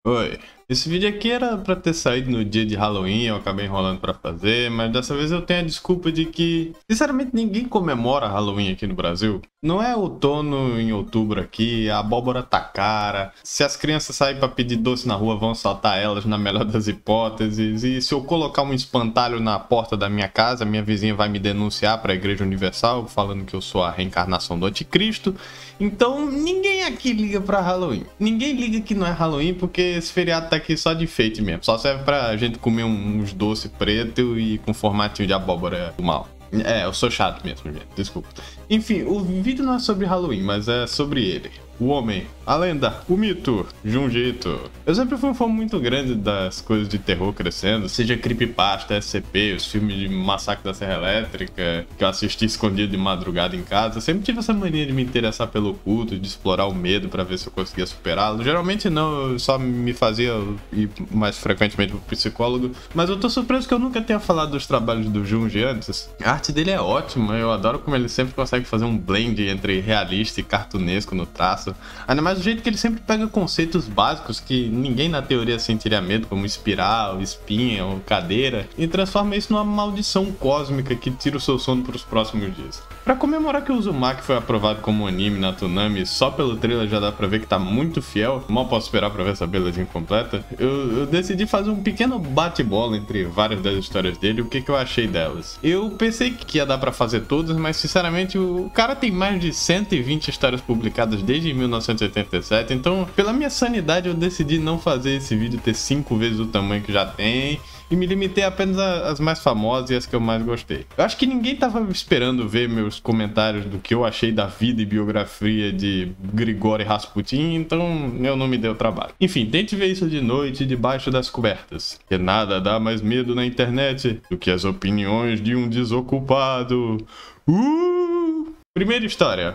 Oi. Esse vídeo aqui era pra ter saído no dia de Halloween, eu acabei enrolando pra fazer, mas dessa vez eu tenho a desculpa de que, sinceramente, ninguém comemora Halloween aqui no Brasil. Não é outono em outubro aqui, a abóbora tá cara, se as crianças saírem pra pedir doce na rua vão assaltar elas na melhor das hipóteses, e se eu colocar um espantalho na porta da minha casa, minha vizinha vai me denunciar pra Igreja Universal, falando que eu sou a reencarnação do anticristo. Então ninguém aqui liga pra Halloween. Ninguém liga que não é Halloween porque esse feriado tá aqui só de enfeite mesmo. Só serve pra gente comer uns doces preto e com formatinho de abóbora do mal. É, eu sou chato mesmo, gente. Desculpa. Enfim, o vídeo não é sobre Halloween, mas é sobre ele. O homem, a lenda, o mito, Junji Ito. Eu sempre fui um fã muito grande das coisas de terror crescendo, seja creepypasta, SCP, os filmes de Massacre da Serra Elétrica, que eu assisti escondido de madrugada em casa. Eu sempre tive essa mania de me interessar pelo oculto, de explorar o medo pra ver se eu conseguia superá-lo. Geralmente não, eu só me fazia ir mais frequentemente pro psicólogo. Mas eu tô surpreso que eu nunca tenha falado dos trabalhos do Junji antes. A arte dele é ótima, eu adoro como ele sempre consegue fazer um blend entre realista e cartunesco no traço. Ainda mais do jeito que ele sempre pega conceitos básicos que ninguém na teoria sentiria medo, como espiral, espinha ou cadeira, e transforma isso numa maldição cósmica que tira o seu sono para os próximos dias. Pra comemorar que o Uzumaki foi aprovado como anime na Toonami, só pelo trailer já dá pra ver que tá muito fiel, mal posso esperar pra ver essa belezinha completa, eu decidi fazer um pequeno bate-bola entre várias das histórias dele e o que eu achei delas. Eu pensei que ia dar pra fazer todas, mas sinceramente o cara tem mais de 120 histórias publicadas desde 1987, então pela minha sanidade eu decidi não fazer esse vídeo ter 5 vezes o tamanho que já tem e me limitei apenas às mais famosas e as que eu mais gostei. Eu acho que ninguém tava esperando ver meus comentários do que eu achei da vida e biografia de Grigori Rasputin, então eu não me dei o trabalho. Enfim, tente ver isso de noite debaixo das cobertas, que nada dá mais medo na internet do que as opiniões de um desocupado. Primeira história.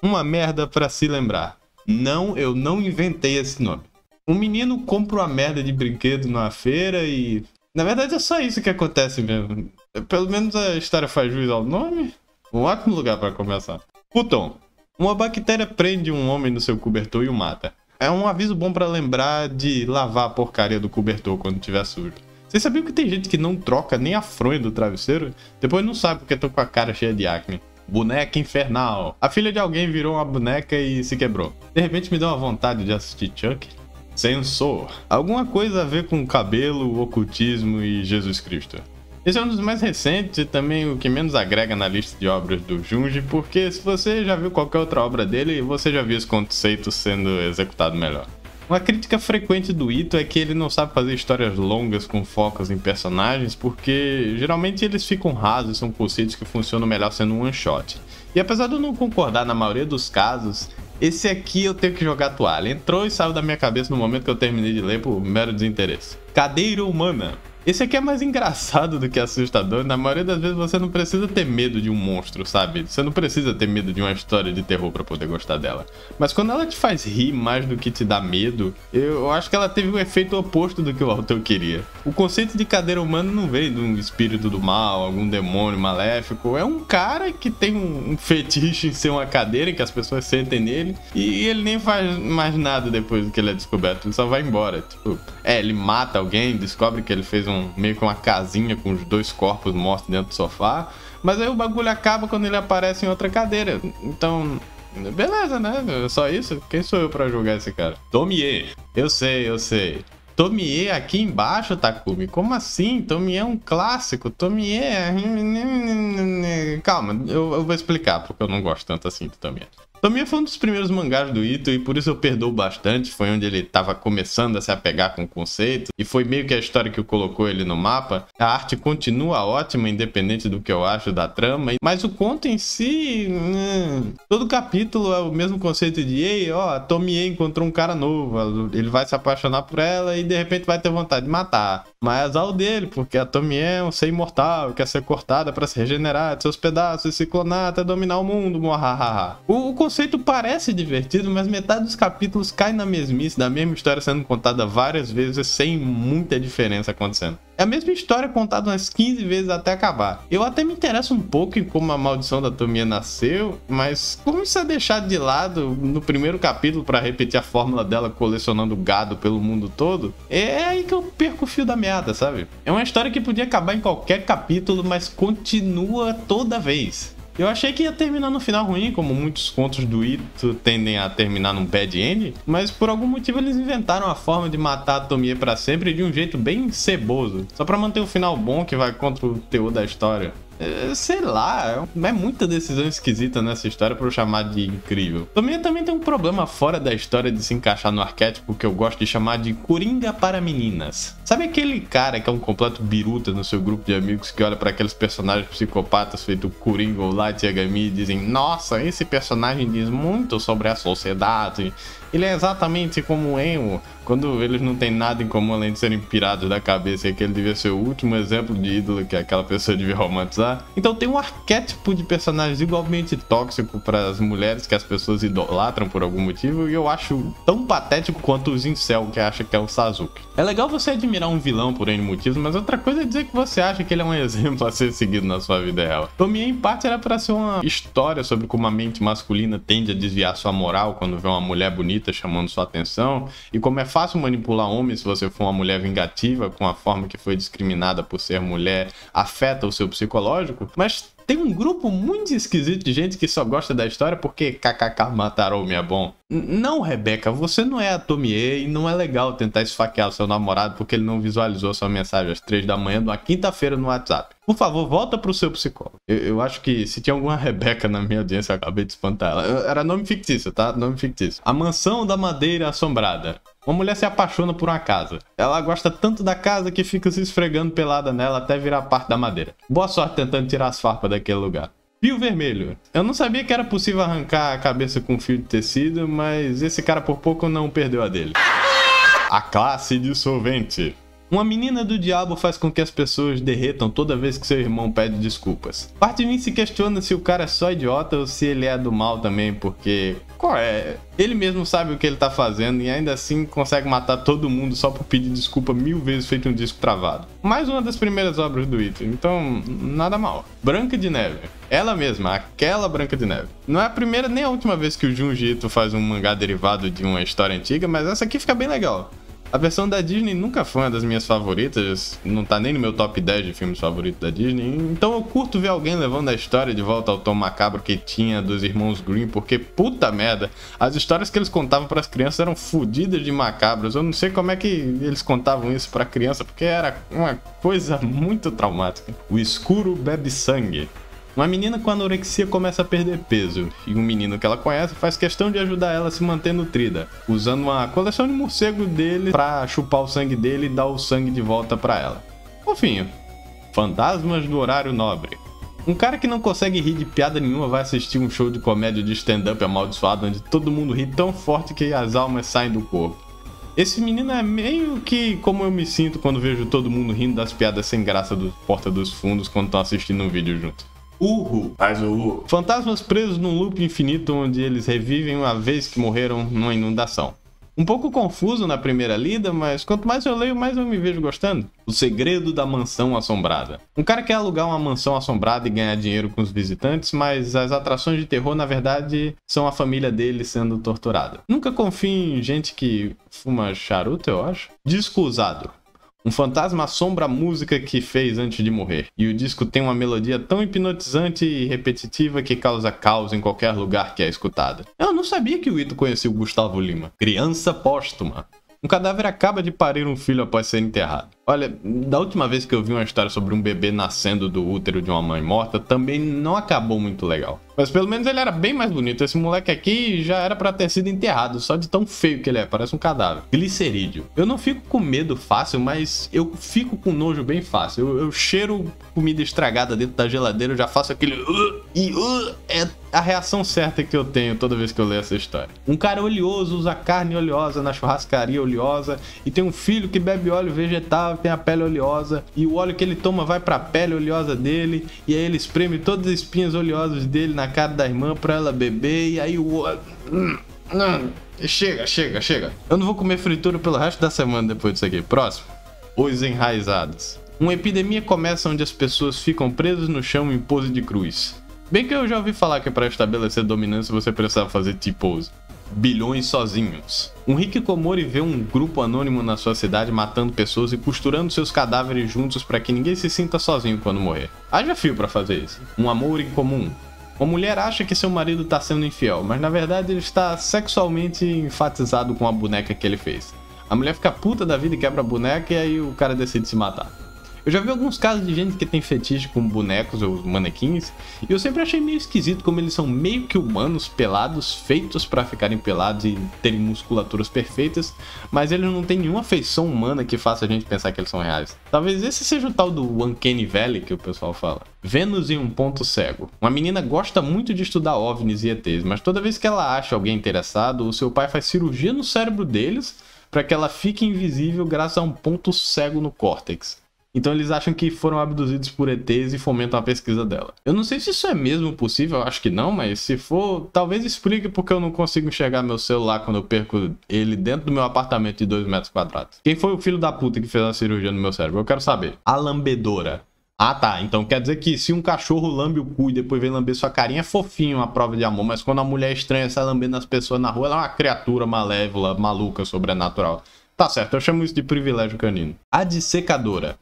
Uma merda pra se lembrar. Não, eu não inventei esse nome. Um menino compra uma merda de brinquedo numa feira e... Na verdade é só isso que acontece mesmo. Pelo menos a história faz jus ao nome. Um ótimo lugar pra começar. Puton. Uma bactéria prende um homem no seu cobertor e o mata. É um aviso bom pra lembrar de lavar a porcaria do cobertor quando estiver sujo. Vocês sabiam que tem gente que não troca nem a fronha do travesseiro? Depois não sabe porque estão com a cara cheia de acne. Boneca infernal. A filha de alguém virou uma boneca e se quebrou. De repente me deu uma vontade de assistir Chuck. Censor. Alguma coisa a ver com cabelo, ocultismo e Jesus Cristo. Esse é um dos mais recentes e também o que menos agrega na lista de obras do Junji, porque se você já viu qualquer outra obra dele, você já viu esse conceito sendo executado melhor. Uma crítica frequente do Ito é que ele não sabe fazer histórias longas com focos em personagens, porque geralmente eles ficam rasos e são conceitos que funcionam melhor sendo um one shot. E apesar de eu não concordar na maioria dos casos, esse aqui eu tenho que jogar a toalha. Entrou e saiu da minha cabeça no momento que eu terminei de ler por mero desinteresse. Cadeira humana. Esse aqui é mais engraçado do que assustador. Na maioria das vezes você não precisa ter medo de um monstro, sabe? Você não precisa ter medo de uma história de terror pra poder gostar dela. Mas quando ela te faz rir mais do que te dá medo, eu acho que ela teve o efeito oposto do que o autor queria. O conceito de cadeira humana não veio de um espírito do mal, algum demônio maléfico. É um cara que tem um fetiche em ser uma cadeira em que as pessoas sentem nele e ele nem faz mais nada depois que ele é descoberto. Ele só vai embora. Tipo, ele mata alguém, descobre que ele fez meio que uma casinha com os 2 corpos mortos dentro do sofá, mas aí o bagulho acaba quando ele aparece em outra cadeira. Então, beleza, né? Só isso? Quem sou eu pra julgar esse cara? Tomie. Eu sei. Tomie aqui embaixo, Takumi. Como assim? Tomie é um clássico. Tomie é... Calma, eu vou explicar porque eu não gosto tanto assim do Tomie. Tomie foi um dos primeiros mangás do Ito e por isso eu perdoo bastante. Foi onde ele estava começando a se apegar com o conceito e foi meio que a história que colocou ele no mapa. A arte continua ótima, independente do que eu acho da trama, mas o conto em si... Todo capítulo é o mesmo conceito de ei, ó, a Tomie encontrou um cara novo, ele vai se apaixonar por ela e de repente vai ter vontade de matar. Mas é azar o dele, porque a Tomie é um ser imortal, quer ser cortada para se regenerar de seus pedaços e se clonar até dominar o mundo, muahaha. O conceito conceito parece divertido, mas metade dos capítulos cai na mesmice da mesma história sendo contada várias vezes sem muita diferença acontecendo. É a mesma história contada umas 15 vezes até acabar. Eu até me interesso um pouco em como a maldição da Tomie nasceu, mas como isso é deixado de lado no primeiro capítulo para repetir a fórmula dela colecionando gado pelo mundo todo, é aí que eu perco o fio da meada, sabe? É uma história que podia acabar em qualquer capítulo, mas continua toda vez. Eu achei que ia terminar no final ruim, como muitos contos do Ito tendem a terminar num bad end, mas por algum motivo eles inventaram a forma de matar a Tomie pra sempre de um jeito bem ceboso, só pra manter o final bom que vai contra o teor da história. Sei lá, é muita decisão esquisita nessa história pra eu chamar de incrível. Tomie também tem um problema fora da história de se encaixar no arquétipo que eu gosto de chamar de Coringa para meninas. Sabe aquele cara que é um completo biruta no seu grupo de amigos que olha pra aqueles personagens psicopatas feito Coringa ou Light Yagami e dizem: nossa, esse personagem diz muito sobre a sociedade, ele é exatamente como o Emo, quando eles não têm nada em comum além de serem pirados da cabeça e que ele devia ser o último exemplo de ídolo que aquela pessoa devia romantizar. Então tem um arquétipo de personagens igualmente tóxico para as mulheres que as pessoas idolatram por algum motivo, e eu acho tão patético quanto os incel que acha que é o Sasuke. É legal você admirar um vilão por N motivos, mas outra coisa é dizer que você acha que ele é um exemplo a ser seguido na sua vida real. Tomie, em parte, era para ser uma história sobre como a mente masculina tende a desviar sua moral quando vê uma mulher bonita chamando sua atenção, e como é fácil manipular homens se você for uma mulher vingativa, com a forma que foi discriminada por ser mulher afeta o seu psicológico, mas tem um grupo muito esquisito de gente que só gosta da história porque kkk mataram-me é bom. Não, Rebeca, você não é a Tomie e não é legal tentar esfaquear o seu namorado porque ele não visualizou sua mensagem às 3 da manhã numa quinta-feira no WhatsApp. Por favor, volta pro seu psicólogo. Eu acho que se tinha alguma Rebeca na minha audiência, eu acabei de espantar ela. Era nome fictício, tá? Nome fictício. A Mansão da Madeira Assombrada. Uma mulher se apaixona por uma casa. Ela gosta tanto da casa que fica se esfregando pelada nela até virar parte da madeira. Boa sorte tentando tirar as farpas daquele lugar. Fio vermelho. Eu não sabia que era possível arrancar a cabeça com fio de tecido, mas esse cara por pouco não perdeu a dele. A classe dissolvente. Uma menina do diabo faz com que as pessoas derretam toda vez que seu irmão pede desculpas. Parte de mim se questiona se o cara é só idiota ou se ele é do mal também, porque... qual é? Ele mesmo sabe o que ele tá fazendo e ainda assim consegue matar todo mundo só por pedir desculpa 1000 vezes feito um disco travado. Mais uma das primeiras obras do Ito, então nada mal. Branca de Neve. Ela mesma, aquela Branca de Neve. Não é a primeira nem a última vez que o Junji Ito faz um mangá derivado de uma história antiga, mas essa aqui fica bem legal. A versão da Disney nunca foi uma das minhas favoritas, não tá nem no meu top 10 de filmes favoritos da Disney, então eu curto ver alguém levando a história de volta ao tom macabro que tinha dos irmãos Grimm, porque puta merda, as histórias que eles contavam pras crianças eram fodidas de macabras. Eu não sei como é que eles contavam isso pra criança, porque era uma coisa muito traumática. O escuro bebe sangue. Uma menina com anorexia começa a perder peso, e um menino que ela conhece faz questão de ajudar ela a se manter nutrida, usando uma coleção de morcego dele pra chupar o sangue dele e dar o sangue de volta pra ela. Fofinho. Fantasmas do horário nobre. Um cara que não consegue rir de piada nenhuma vai assistir um show de comédia de stand-up amaldiçoado onde todo mundo ri tão forte que as almas saem do corpo. Esse menino é meio que como eu me sinto quando vejo todo mundo rindo das piadas sem graça do Porta dos Fundos quando estão assistindo um vídeo junto. Faz o urro. Fantasmas presos num loop infinito onde eles revivem uma vez que morreram numa inundação. Um pouco confuso na primeira lida, mas quanto mais eu leio, mais eu me vejo gostando. O segredo da mansão assombrada. Um cara quer alugar uma mansão assombrada e ganhar dinheiro com os visitantes, mas as atrações de terror, na verdade, são a família dele sendo torturada. Nunca confie em gente que fuma charuto, eu acho. Disco usado. Um fantasma assombra a música que fez antes de morrer, e o disco tem uma melodia tão hipnotizante e repetitiva que causa caos em qualquer lugar que é escutada. Eu não sabia que o Ito conhecia o Gustavo Lima. Criança póstuma. Um cadáver acaba de parir um filho após ser enterrado. Olha, da última vez que eu vi uma história sobre um bebê nascendo do útero de uma mãe morta, também não acabou muito legal. Mas pelo menos ele era bem mais bonito. Esse moleque aqui já era pra ter sido enterrado, só de tão feio que ele é, parece um cadáver. Glicerídeo. Eu não fico com medo fácil, mas eu fico com nojo bem fácil. Eu cheiro comida estragada dentro da geladeira, eu já faço aquele... é a reação certa que eu tenho toda vez que eu leio essa história. Um cara oleoso usa carne oleosa na churrascaria oleosa e tem um filho que bebe óleo vegetal suave, tem a pele oleosa, e o óleo que ele toma vai pra pele oleosa dele, e aí ele espreme todas as espinhas oleosas dele na cara da irmã pra ela beber, e aí o óleo... Chega. Eu não vou comer fritura pelo resto da semana depois disso aqui. Próximo. Os enraizados. Uma epidemia começa onde as pessoas ficam presas no chão em pose de cruz. Bem que eu já ouvi falar que para estabelecer dominância você precisava fazer T-pose. Bilhões sozinhos. Um hikikomori vê um grupo anônimo na sua cidade matando pessoas e costurando seus cadáveres juntos para que ninguém se sinta sozinho quando morrer. Haja fio para fazer isso. Um amor incomum. Uma mulher acha que seu marido tá sendo infiel, mas na verdade ele está sexualmente enfatizado com a boneca que ele fez. A mulher fica puta da vida e quebra a boneca e aí o cara decide se matar. Eu já vi alguns casos de gente que tem fetiche com bonecos ou manequins, e eu sempre achei meio esquisito como eles são meio que humanos, pelados, feitos pra ficarem pelados e terem musculaturas perfeitas, mas eles não têm nenhuma feição humana que faça a gente pensar que eles são reais. Talvez esse seja o tal do Uncanny Valley que o pessoal fala. Vênus em um ponto cego. Uma menina gosta muito de estudar OVNIs e ETs, mas toda vez que ela acha alguém interessado, o seu pai faz cirurgia no cérebro deles para que ela fique invisível graças a um ponto cego no córtex. Então eles acham que foram abduzidos por ETs e fomentam a pesquisa dela. Eu não sei se isso é mesmo possível, eu acho que não, mas se for, talvez explique porque eu não consigo enxergar meu celular quando eu perco ele dentro do meu apartamento de 2 metros quadrados. Quem foi o filho da puta que fez a cirurgia no meu cérebro? Eu quero saber. A lambedora. Ah tá, então quer dizer que se um cachorro lambe o cu e depois vem lamber sua carinha é fofinho, uma prova de amor, mas quando a mulher estranha sai lambendo as pessoas na rua, ela é uma criatura malévola, maluca, sobrenatural. Tá certo, eu chamo isso de privilégio canino. A dissecadora.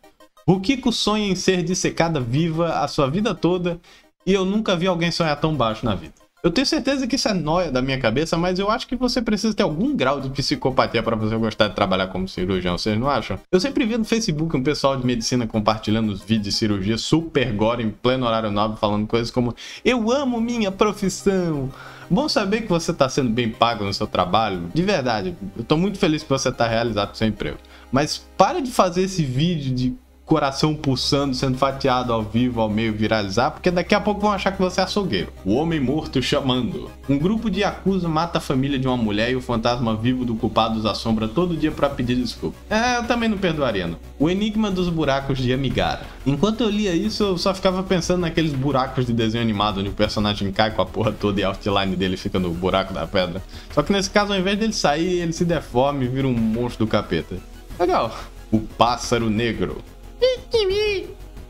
O Kiko sonha em ser dissecada viva a sua vida toda e eu nunca vi alguém sonhar tão baixo na vida. Eu tenho certeza que isso é nóia da minha cabeça, mas eu acho que você precisa ter algum grau de psicopatia para você gostar de trabalhar como cirurgião, vocês não acham? Eu sempre vi no Facebook um pessoal de medicina compartilhando os vídeos de cirurgia super gore em pleno horário nobre, falando coisas como "Eu amo minha profissão". Bom saber que você está sendo bem pago no seu trabalho. De verdade, eu tô muito feliz que você está realizado com seu emprego. Mas pare de fazer esse vídeo de coração pulsando, sendo fatiado ao vivo, ao meio viralizar, porque daqui a pouco vão achar que você é açougueiro. O homem morto chamando. Um grupo de yakuza mata a família de uma mulher e o fantasma vivo do culpado os assombra todo dia para pedir desculpa. Eu também não perdoaria, não. O enigma dos buracos de Amigara. Enquanto eu lia isso, eu só ficava pensando naqueles buracos de desenho animado onde o personagem cai com a porra toda e a outline dele fica no buraco da pedra. Só que nesse caso, ao invés dele sair, ele se deforma e vira um monstro do capeta. Legal. O pássaro negro.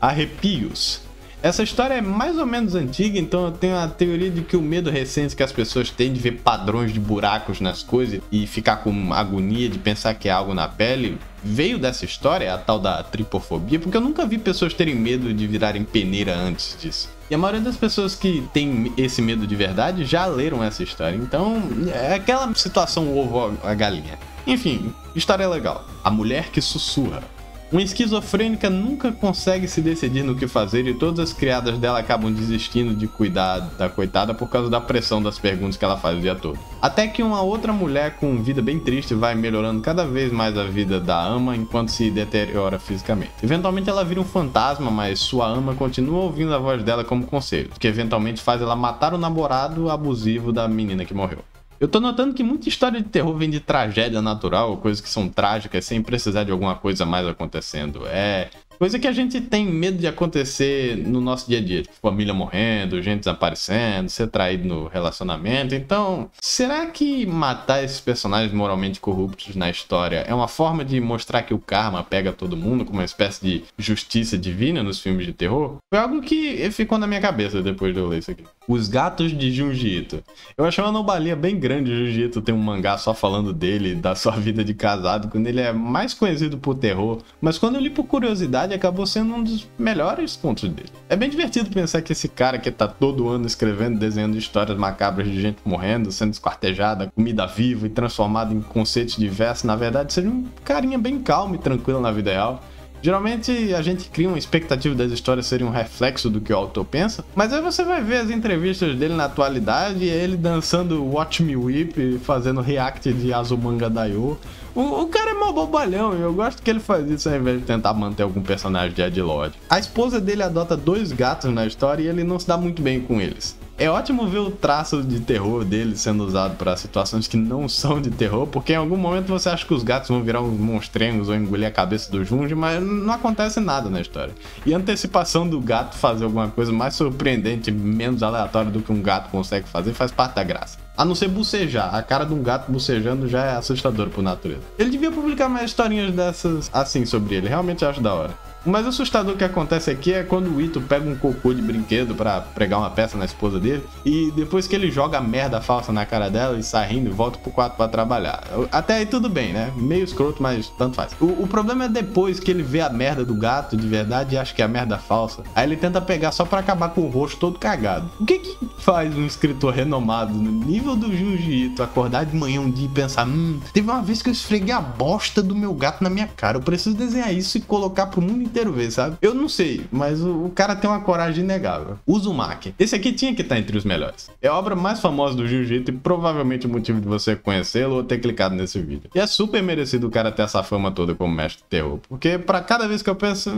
Arrepios. Essa história é mais ou menos antiga, então eu tenho a teoria de que o medo recente que as pessoas têm de ver padrões de buracos nas coisas e ficar com agonia de pensar que é algo na pele veio dessa história, a tal da tripofobia, porque eu nunca vi pessoas terem medo de virarem peneira antes disso. E a maioria das pessoas que tem esse medo de verdade já leram essa história, então é aquela situação ovo a galinha. Enfim, história legal. A mulher que sussurra. Uma esquizofrênica nunca consegue se decidir no que fazer e todas as criadas dela acabam desistindo de cuidar da coitada por causa da pressão das perguntas que ela faz o dia todo. Até que uma outra mulher com vida bem triste vai melhorando cada vez mais a vida da ama enquanto se deteriora fisicamente. Eventualmente ela vira um fantasma, mas sua ama continua ouvindo a voz dela como conselho, que eventualmente faz ela matar o namorado abusivo da menina que morreu. Eu tô notando que muita história de terror vem de tragédia natural, coisas que são trágicas sem precisar de alguma coisa mais acontecendo. É coisa que a gente tem medo de acontecer no nosso dia a dia, tipo família morrendo, gente desaparecendo, ser traído no relacionamento. Então, será que matar esses personagens moralmente corruptos na história é uma forma de mostrar que o karma pega todo mundo, como uma espécie de justiça divina nos filmes de terror? Foi algo que ficou na minha cabeça depois de eu ler isso aqui. Os Gatos de Junji Ito. Eu achei uma anomalia bem grande o Junji Ito ter um mangá só falando dele, da sua vida de casado, quando ele é mais conhecido por terror, mas quando eu li por curiosidade acabou sendo um dos melhores contos dele. É bem divertido pensar que esse cara que tá todo ano escrevendo, desenhando histórias macabras de gente morrendo, sendo esquartejada, comida viva e transformada em conceitos diversos, na verdade seja um carinha bem calmo e tranquilo na vida real. Geralmente a gente cria uma expectativa das histórias serem um reflexo do que o autor pensa, mas aí você vai ver as entrevistas dele na atualidade e ele dançando Watch Me Whip, fazendo react de Azumanga Daioh. O cara é mó bobalhão e eu gosto que ele faz isso ao invés de tentar manter algum personagem de Edgelord. A esposa dele adota 2 gatos na história e ele não se dá muito bem com eles. É ótimo ver o traço de terror dele sendo usado para situações que não são de terror, porque em algum momento você acha que os gatos vão virar uns monstrengos ou engolir a cabeça do Junji, mas não acontece nada na história. E a antecipação do gato fazer alguma coisa mais surpreendente, menos aleatória do que um gato consegue fazer, faz parte da graça. A não ser bucejar. A cara de um gato bucejando já é assustador por natureza. Ele devia publicar mais historinhas dessas assim sobre ele. Realmente acho da hora. O mais assustador que acontece aqui é quando o Ito pega um cocô de brinquedo pra pregar uma peça na esposa dele e depois que ele joga a merda falsa na cara dela e sai rindo e volta pro quarto pra trabalhar. Até aí tudo bem, né? Meio escroto, mas tanto faz. O problema é depois que ele vê a merda do gato de verdade e acha que é a merda falsa. Aí ele tenta pegar só pra acabar com o rosto todo cagado. O que faz um escritor renomado no nível do Junji Ito acordar de manhã um dia e pensar: teve uma vez que eu esfreguei a bosta do meu gato na minha cara, eu preciso desenhar isso e colocar pro mundo inteiro ver, sabe? Eu não sei, mas o cara tem uma coragem inegável. Uzumaki. Esse aqui tinha que estar entre os melhores. É a obra mais famosa do Junji Ito e provavelmente o motivo de você conhecê-lo ou ter clicado nesse vídeo. E é super merecido o cara ter essa fama toda como mestre de terror, porque pra cada vez que eu penso,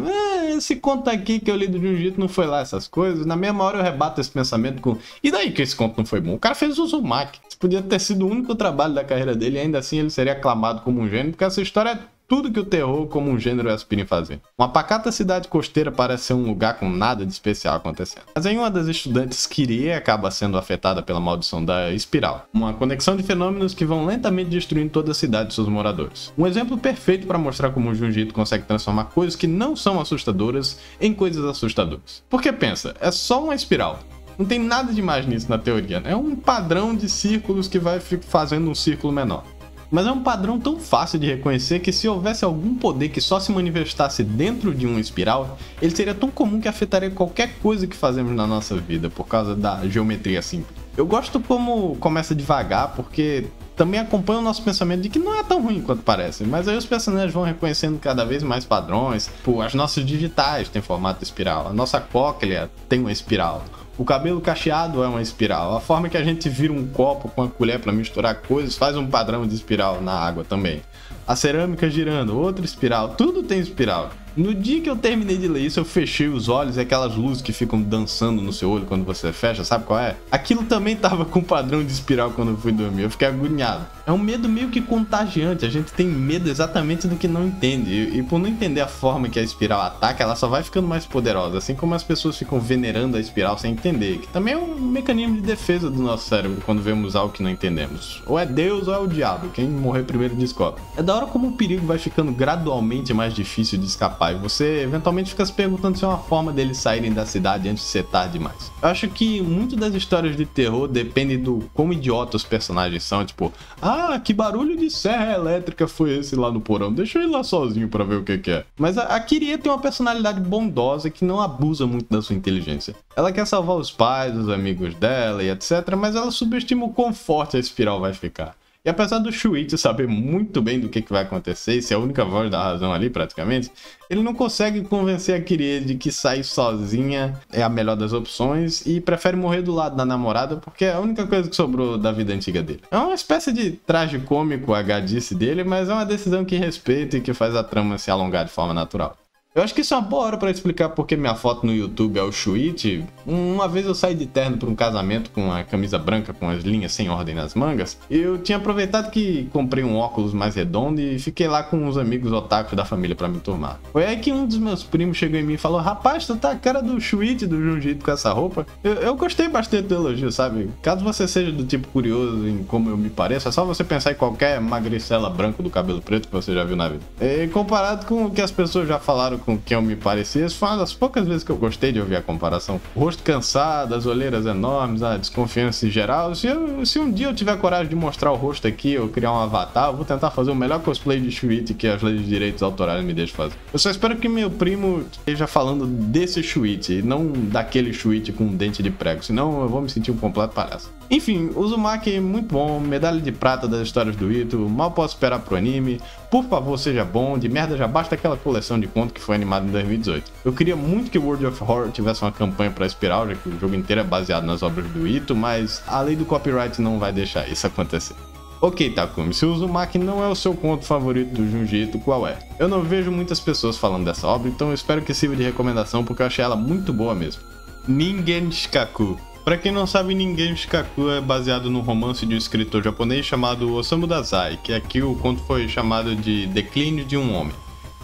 esse conto aqui que eu li do Junji Ito não foi lá essas coisas, na mesma hora eu rebato esse pensamento com: e daí que esse conto não foi bom? O cara fez Uzumaki. Isso podia ter sido o único trabalho da carreira dele e ainda assim ele seria aclamado como um gênio, porque essa história é tudo que o terror como um gênero aspira em fazer. Uma pacata cidade costeira parece ser um lugar com nada de especial acontecendo. Mas aí uma das estudantes, Kirie, acaba sendo afetada pela maldição da espiral. Uma conexão de fenômenos que vão lentamente destruindo toda a cidade e seus moradores. Um exemplo perfeito para mostrar como o Junji Ito consegue transformar coisas que não são assustadoras em coisas assustadoras. Porque pensa, é só uma espiral. Não tem nada demais nisso na teoria, né? É um padrão de círculos que vai fazendo um círculo menor. Mas é um padrão tão fácil de reconhecer que se houvesse algum poder que só se manifestasse dentro de uma espiral, ele seria tão comum que afetaria qualquer coisa que fazemos na nossa vida, por causa da geometria simples. Eu gosto como começa devagar, porque também acompanha o nosso pensamento de que não é tão ruim quanto parece, mas aí os personagens vão reconhecendo cada vez mais padrões. Pô, as nossas digitais têm formato de espiral, a nossa cóclea tem uma espiral. O cabelo cacheado é uma espiral. A forma que a gente vira um copo com a colher para misturar coisas faz um padrão de espiral na água também. A cerâmica girando, outra espiral. Tudo tem espiral. No dia que eu terminei de ler isso, eu fechei os olhos e aquelas luzes que ficam dançando no seu olho quando você fecha, sabe qual é? Aquilo também tava com padrão de espiral quando eu fui dormir, eu fiquei agoniado. É um medo meio que contagiante, a gente tem medo exatamente do que não entende. E por não entender a forma que a espiral ataca, ela só vai ficando mais poderosa, assim como as pessoas ficam venerando a espiral sem entender, que também é um mecanismo de defesa do nosso cérebro quando vemos algo que não entendemos. Ou é Deus ou é o diabo, quem morrer primeiro descobre. É da hora como o perigo vai ficando gradualmente mais difícil de escapar. E você eventualmente fica se perguntando se é uma forma deles saírem da cidade antes de ser tarde demais. Eu acho que muito das histórias de terror depende do quão idiota os personagens são. Tipo, que barulho de serra elétrica foi esse lá no porão? Deixa eu ir lá sozinho pra ver o que é. Mas a Kirie tem uma personalidade bondosa que não abusa muito da sua inteligência. Ela quer salvar os pais, os amigos dela e etc, mas ela subestima o quão forte a espiral vai ficar. E apesar do Shuichi saber muito bem do que vai acontecer e ser a única voz da razão ali praticamente, ele não consegue convencer a Kirie de que sair sozinha é a melhor das opções e prefere morrer do lado da namorada porque é a única coisa que sobrou da vida antiga dele. É uma espécie de traje cômico a gadice dele, mas é uma decisão que respeita e que faz a trama se alongar de forma natural. Eu acho que isso é uma boa hora pra explicar porque minha foto no YouTube é o Shuichi. Uma vez eu saí de terno pra um casamento com a camisa branca com as linhas sem ordem nas mangas. E eu tinha aproveitado que comprei um óculos mais redondo e fiquei lá com uns amigos otakus da família pra me turmar. Foi aí que um dos meus primos chegou em mim e falou: rapaz, tu tá a cara do Shuichi do Junji Ito com essa roupa. Eu gostei bastante do elogio, sabe? Caso você seja do tipo curioso em como eu me pareço, é só você pensar em qualquer magricela branca do cabelo preto que você já viu na vida. E comparado com o que as pessoas já falaram com quem eu me parecia, isso foi uma das poucas vezes que eu gostei de ouvir a comparação. O rosto cansado, as olheiras enormes, a desconfiança em geral. Se um dia eu tiver coragem de mostrar o rosto aqui ou criar um avatar, eu vou tentar fazer o melhor cosplay de Shuichi que as leis de direitos autorais me deixam fazer. Eu só espero que meu primo esteja falando desse Shuichi, não daquele Shuichi com um dente de prego, senão eu vou me sentir um completo palhaço. Enfim, Uzumaki muito bom, medalha de prata das histórias do Ito, mal posso esperar pro anime. Por favor, seja bom, de merda já basta aquela coleção de contos que foi animada em 2018. Eu queria muito que World of Horror tivesse uma campanha pra espiral, já que o jogo inteiro é baseado nas obras do Ito, mas a lei do copyright não vai deixar isso acontecer. Ok, Takumi, se o Uzumaki não é o seu conto favorito do Junji Ito, qual é? Eu não vejo muitas pessoas falando dessa obra, então eu espero que sirva de recomendação porque eu achei ela muito boa mesmo. Ningen Shikaku. Pra quem não sabe, Ningen Shikaku é baseado num romance de um escritor japonês chamado Osamu Dazai, que aqui o conto foi chamado de Declínio de um Homem.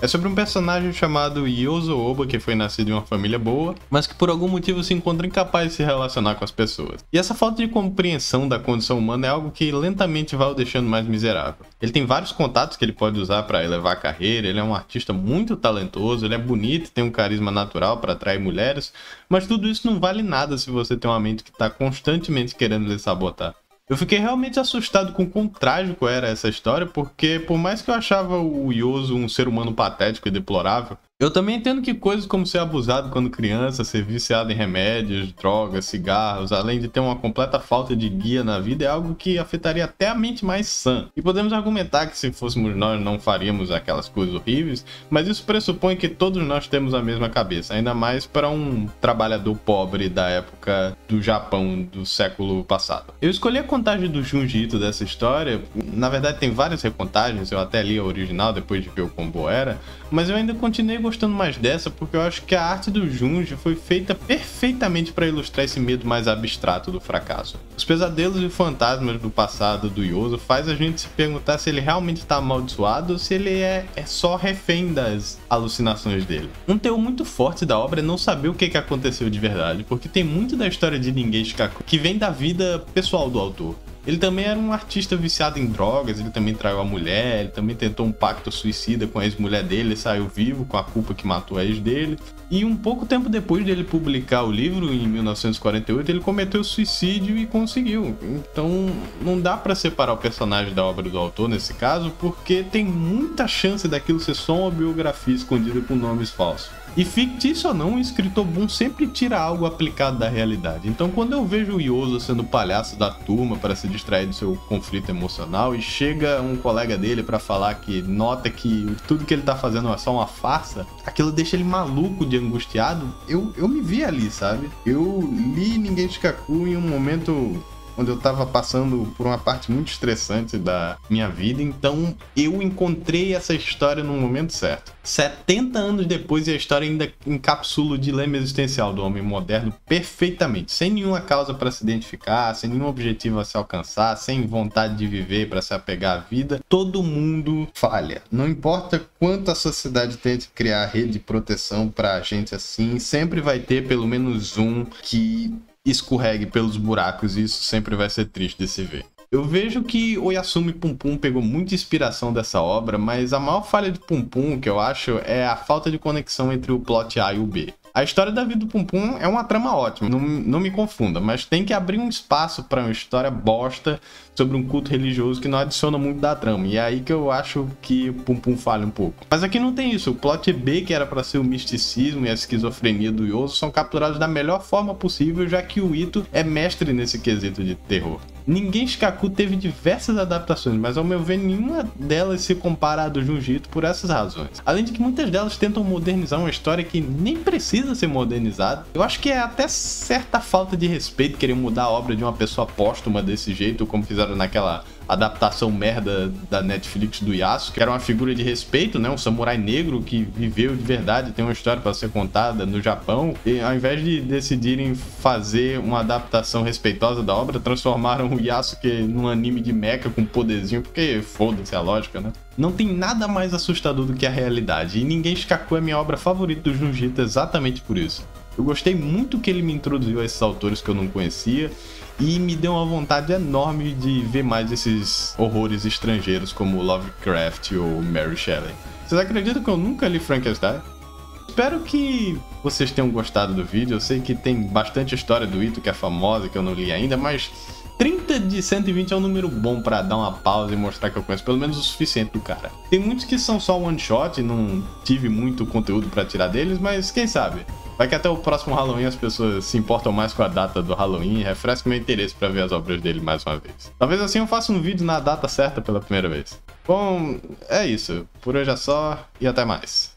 É sobre um personagem chamado Yozo Oba, que foi nascido em uma família boa, mas que por algum motivo se encontra incapaz de se relacionar com as pessoas. E essa falta de compreensão da condição humana é algo que lentamente vai o deixando mais miserável. Ele tem vários contatos que ele pode usar para elevar a carreira, ele é um artista muito talentoso, ele é bonito, tem um carisma natural para atrair mulheres, mas tudo isso não vale nada se você tem uma mente que está constantemente querendo lhe sabotar. Eu fiquei realmente assustado com o quão trágico era essa história, porque por mais que eu achava o Yozo um ser humano patético e deplorável, eu também entendo que coisas como ser abusado quando criança, ser viciado em remédios, drogas, cigarros, além de ter uma completa falta de guia na vida, é algo que afetaria até a mente mais sã. E podemos argumentar que se fôssemos nós não faríamos aquelas coisas horríveis, mas isso pressupõe que todos nós temos a mesma cabeça, ainda mais para um trabalhador pobre da época do Japão do século passado. Eu escolhi a contagem do Junji Ito dessa história, na verdade tem várias recontagens, eu até li a original depois de ver o quão boa era, mas eu ainda continuei gostando mais dessa porque eu acho que a arte do Junji foi feita perfeitamente para ilustrar esse medo mais abstrato do fracasso. Os pesadelos e fantasmas do passado do Yozo faz a gente se perguntar se ele realmente está amaldiçoado ou se ele é só refém das alucinações dele. Um teor muito forte da obra é não saber o que aconteceu de verdade, porque tem muito da história de Ningen Shikaku que vem da vida pessoal do autor. Ele também era um artista viciado em drogas, ele também traiu a mulher, ele também tentou um pacto suicida com a ex-mulher dele e saiu vivo com a culpa que matou a ex dele. E um pouco tempo depois dele publicar o livro, em 1948, ele cometeu suicídio e conseguiu. Então não dá pra separar o personagem da obra do autor nesse caso, porque tem muita chance daquilo ser só uma biografia escondida com nomes falsos. E fictício ou não, um escritor bom sempre tira algo aplicado da realidade. Então quando eu vejo o Yozo sendo o palhaço da turma para se distrair do seu conflito emocional e chega um colega dele para falar que nota que tudo que ele tá fazendo é só uma farsa, aquilo deixa ele maluco de angustiado, eu me vi ali, sabe? Eu li Ningen Shikaku em um momento onde eu tava passando por uma parte muito estressante da minha vida, então eu encontrei essa história no momento certo. 70 anos depois e a história ainda encapsula o dilema existencial do homem moderno perfeitamente, sem nenhuma causa para se identificar, sem nenhum objetivo a se alcançar, sem vontade de viver para se apegar à vida. Todo mundo falha. Não importa quanto a sociedade tente criar rede de proteção pra gente assim, sempre vai ter pelo menos um que escorregue pelos buracos e isso sempre vai ser triste de se ver. Eu vejo que Oyasumi Pum Pum pegou muita inspiração dessa obra, mas a maior falha de Pum Pum que eu acho é a falta de conexão entre o plot A e o B. A história da vida do Pum Pum é uma trama ótima, não me confunda, mas tem que abrir um espaço para uma história bosta sobre um culto religioso que não adiciona muito da trama, e é aí que eu acho que o Pum Pum falha um pouco. Mas aqui não tem isso, o plot B, que era para ser o misticismo e a esquizofrenia do Yozo, são capturados da melhor forma possível, já que o Ito é mestre nesse quesito de terror. Ningen Shikaku teve diversas adaptações, mas ao meu ver nenhuma delas se compara à do Junji Ito por essas razões. Além de que muitas delas tentam modernizar uma história que nem precisa ser modernizada. Eu acho que é até certa falta de respeito querer mudar a obra de uma pessoa póstuma desse jeito, como fizeram naquela adaptação merda da Netflix do Yasuo, que era uma figura de respeito, né? Um samurai negro que viveu de verdade, tem uma história para ser contada no Japão, e ao invés de decidirem fazer uma adaptação respeitosa da obra, transformaram o Yasuke num anime de mecha com poderzinho, porque foda-se a lógica, né? Não tem nada mais assustador do que a realidade, e Ningen Shikaku é minha obra favorita do Junji Ito exatamente por isso. Eu gostei muito que ele me introduziu a esses autores que eu não conhecia e me deu uma vontade enorme de ver mais esses horrores estrangeiros como Lovecraft ou Mary Shelley. Vocês acreditam que eu nunca li Frankenstein? Espero que vocês tenham gostado do vídeo. Eu sei que tem bastante história do Ito que é famosa, que eu não li ainda, mas 30 de 120 é um número bom pra dar uma pausa e mostrar que eu conheço pelo menos o suficiente do cara. Tem muitos que são só one shot e não tive muito conteúdo pra tirar deles, mas quem sabe? Vai que até o próximo Halloween as pessoas se importam mais com a data do Halloween e refresca meu interesse pra ver as obras dele mais uma vez. Talvez assim eu faça um vídeo na data certa pela primeira vez. Bom, é isso. Por hoje é só e até mais.